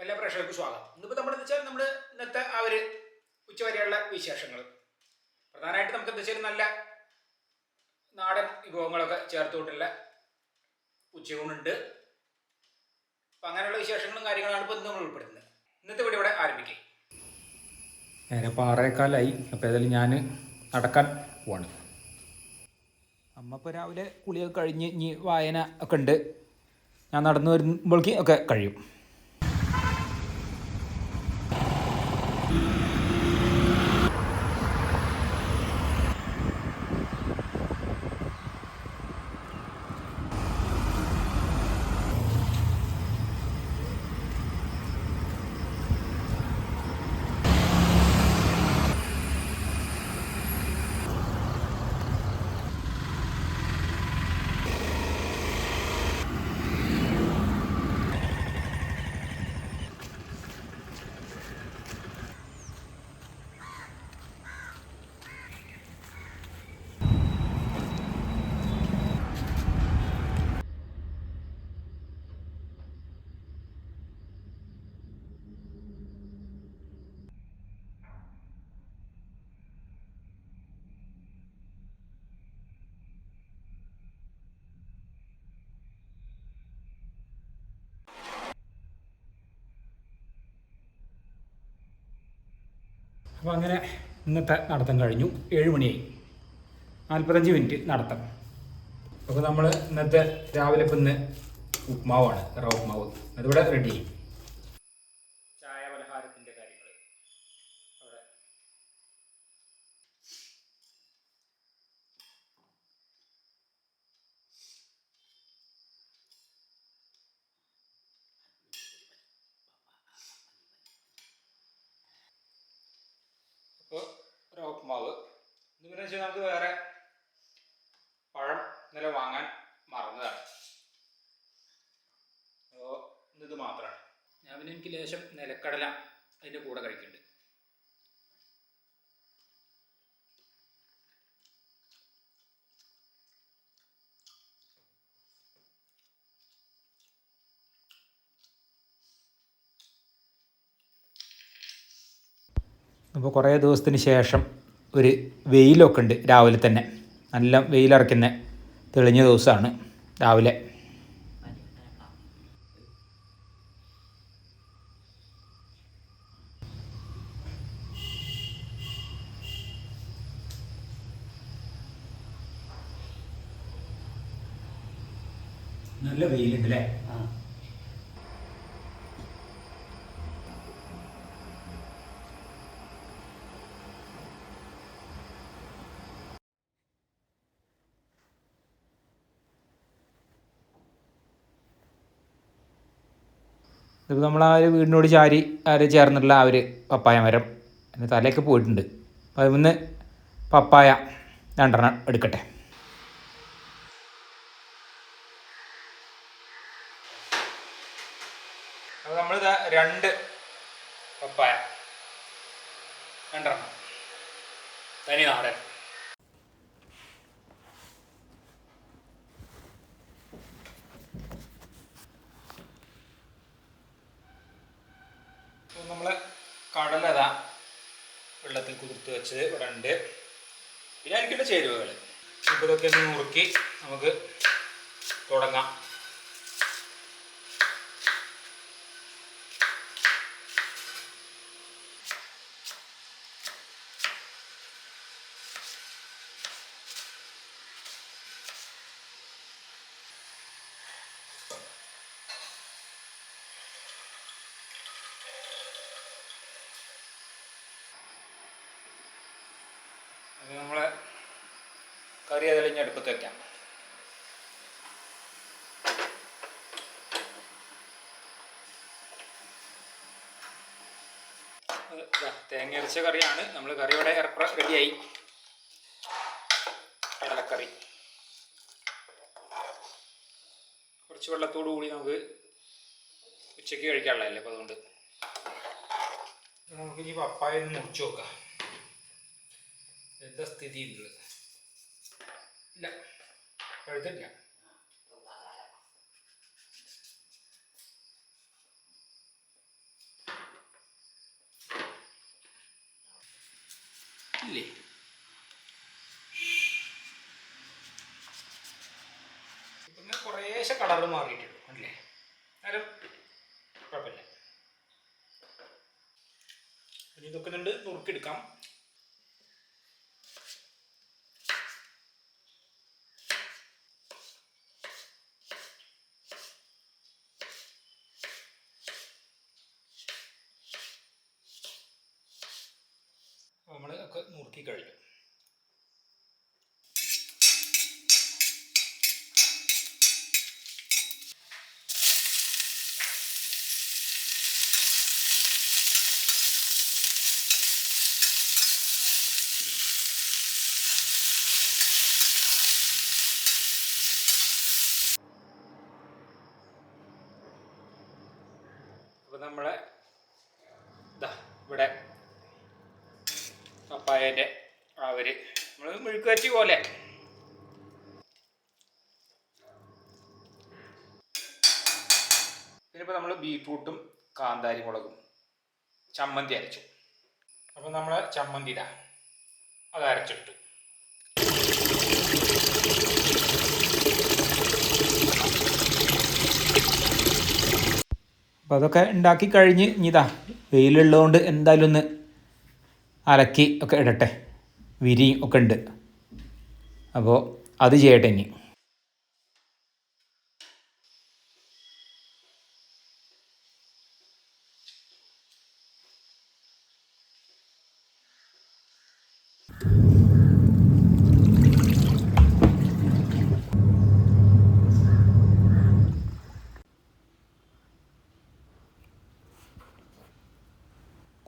എല്ലാ പ്രേക്ഷകർക്കും സ്വാഗതം. ഇന്നിപ്പോൾ നമ്മളെന്ന് വെച്ചാൽ നമ്മൾ ഇന്നത്തെ ആ ഒരു ഉച്ചവരെയുള്ള വിശേഷങ്ങൾ പ്രധാനമായിട്ട് നമുക്ക് എന്താ വെച്ചാൽ നല്ല നാടൻ വിഭവങ്ങളൊക്കെ ചേർത്തുകൊണ്ടുള്ള ഉച്ചയൂണുണ്ട്. അപ്പം അങ്ങനെയുള്ള വിശേഷങ്ങളും കാര്യങ്ങളാണ് ഇപ്പോൾ ഇന്ന് നമ്മൾ ഉൾപ്പെടുത്തുന്നത്. ഇന്നത്തെ വീഡിയോ ഇവിടെ ആരംഭിക്കും. നേരെ 6:15 അപ്പോൾ ഏതായാലും ഞാൻ നടക്കാൻ പോവാണ്. അമ്മ ഇപ്പോൾ രാവിലെ കുളിയൊക്കെ കഴിഞ്ഞ് ഇനി വായന ഒക്കെ ഉണ്ട്. ഞാൻ നടന്നു വരുമ്പോഴേക്ക് ഒക്കെ കഴിയും. അപ്പോൾ അങ്ങനെ ഇന്നത്തെ നടത്തം കഴിഞ്ഞു. 7 മണിയായി. 45 മിനിറ്റ് നടത്തം. അപ്പോൾ നമ്മൾ ഇന്നത്തെ രാവിലെ ഇപ്പം ഇന്ന് ഉപ്മാവാണ്, റവ ഉപ്മാവ്. അതിവിടെ റെഡി. ചായ പലഹാരത്തിൻ്റെ കാര്യങ്ങൾ അവിടെ. അപ്പോൾ റവ ഉപ്മാവ് ഇതെന്ന് വെച്ചാൽ നമുക്ക് വേറെ പഴം ഇന്നലെ വാങ്ങാൻ മറന്നതാണ്. അപ്പോൾ ഇന്നത് മാത്രമാണ്. ഞാൻ പിന്നെ എനിക്ക് ലേശം നിലക്കടല അതിൻ്റെ കൂടെ കഴിക്കുന്നുണ്ട്. അപ്പോൾ കുറേ ദിവസത്തിന് ശേഷം ഒരു വെയിലൊക്കെ ഉണ്ട്. രാവിലെ തന്നെ നല്ല വെയിലിറക്കുന്ന തെളിഞ്ഞ ദിവസമാണ് രാവിലെ. നല്ല വെയിലുണ്ട് അല്ലേ? ഇതിപ്പോൾ നമ്മൾ ആ ഒരു വീടിനോട് ചേർന്നിട്ടുള്ള ആ ഒരു പപ്പായ മരം എൻ്റെ തലയൊക്കെ പോയിട്ടുണ്ട്. അപ്പോൾ അതിൽ പപ്പായ 2 എടുക്കട്ടെ. അപ്പോൾ നമ്മളിത് 2 പപ്പായ 2 തനി നാടൻ. നമ്മൾ കടലതാ വെള്ളത്തിൽ കുതിർത്ത് വെച്ചത് ഇവിടെ ഉണ്ട്. പിന്നെ എനിക്കുള്ള ചേരുവകൾ ഇപ്പോൾ ഇതൊക്കെ ഒന്ന് നുറുക്കി നമുക്ക് തുടങ്ങാം. നമ്മളെ കറി അതിലിഞ്ഞ് അടുപ്പത്ത് വയ്ക്കാം. തേങ്ങ അരച്ച കറിയാണ്. നമ്മൾ കറി ഇവിടെ റെഡിയായി. കടലക്കറി കുറച്ച് വെള്ളത്തോടു കൂടി നമുക്ക് ഉച്ചയ്ക്ക് കഴിക്കാനുള്ളതല്ലേ. അപ്പോൾ അതുകൊണ്ട് നമുക്ക് ഇനി പപ്പായ ഒന്ന് മുറിച്ച് നോക്കാം. എന്താ സ്ഥിതി ഉള്ളത്? ഇല്ല, പഴുത്തില്ല. ഇല്ലേ? ഇപ്പം കുറേശ്ശെ കളറ് മാറിയിട്ടുള്ളൂ അല്ലേ? എന്നാലും കുഴപ്പമില്ല. ഇനി ഇതൊക്കെ ഉണ്ട് നുറുക്കിയെടുക്കാം. നമ്മൾ ഒക്കെ നുറുക്കി കഴിഞ്ഞു. അപ്പോൾ നമ്മളെ ഇവിടെ പപ്പായൻ്റെ നമ്മൾ മെഴുക്കുവരട്ടി പോലെ പിന്നിപ്പോൾ നമ്മൾ ബീറ്റ്റൂട്ടും കാന്താരി മുളകും ചമ്മന്തി അരച്ചു. അപ്പോൾ നമ്മൾ ചമ്മന്തി അത് അരച്ചിട്ടു. അപ്പോൾ അതൊക്കെ ഉണ്ടാക്കി കഴിഞ്ഞ് ഇനിതാ വെയിലുള്ളതുകൊണ്ട് എന്തായാലും ഒന്ന് അലക്കി ഒക്കെ ഇടട്ടെ. വിരിയും ഒക്കെ ഉണ്ട്. അപ്പോൾ അത് ചെയ്യട്ടെ ഇനി.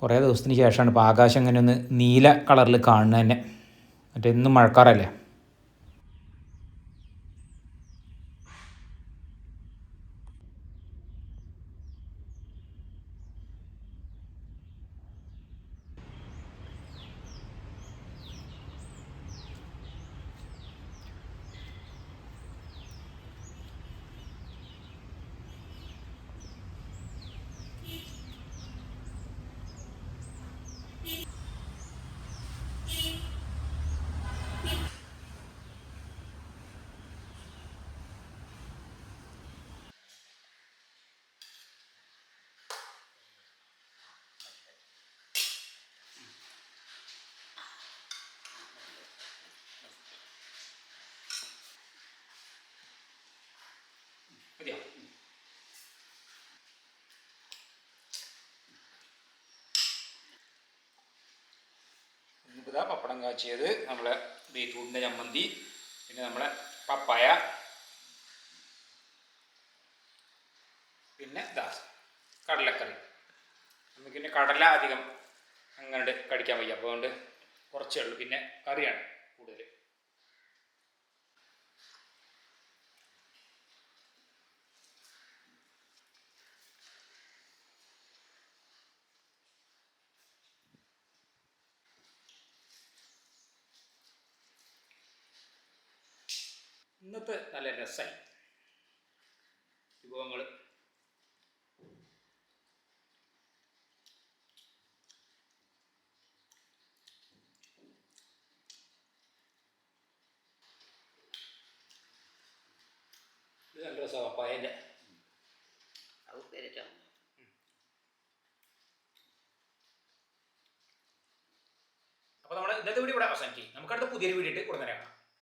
കുറേ ദിവസത്തിന് ശേഷമാണ് ഇപ്പോൾ ആകാശം ഇങ്ങനെ ഒന്ന് നീല കളറിൽ കാണുന്നത് തന്നെ. മറ്റെന്നും മഴക്കാറല്ലേ. മതിയോ? ഇന്നിപ്പോൾ പപ്പടം കാച്ചിയത്, നമ്മളെ ബീറ്റ്റൂട്ടിൻ്റെ ചമ്മന്തി, പിന്നെ നമ്മളെ പപ്പായ, പിന്നെ കടലക്കറി. നമുക്ക് പിന്നെ കടല അധികം അങ്ങനെ കടിക്കാൻ വയ്യ, അപ്പോൾ അതുകൊണ്ട് കുറച്ചേ ഉള്ളൂ. പിന്നെ കറിയാണ് കൂടുതൽ. ഇന്നത്തെ നല്ല രസമായി വിഭവങ്ങൾ. ഇത് നല്ല രസമാണ് പപ്പായൻ്റെ. അപ്പോൾ നമ്മൾ ഇന്നത്തെ വീഡിയോ ഇവിടെ അവസാനിക്കും. നമുക്കടുത്ത പുതിയൊരു വീഡിയോ ഇട്ട് ഉടനെ കാണാം.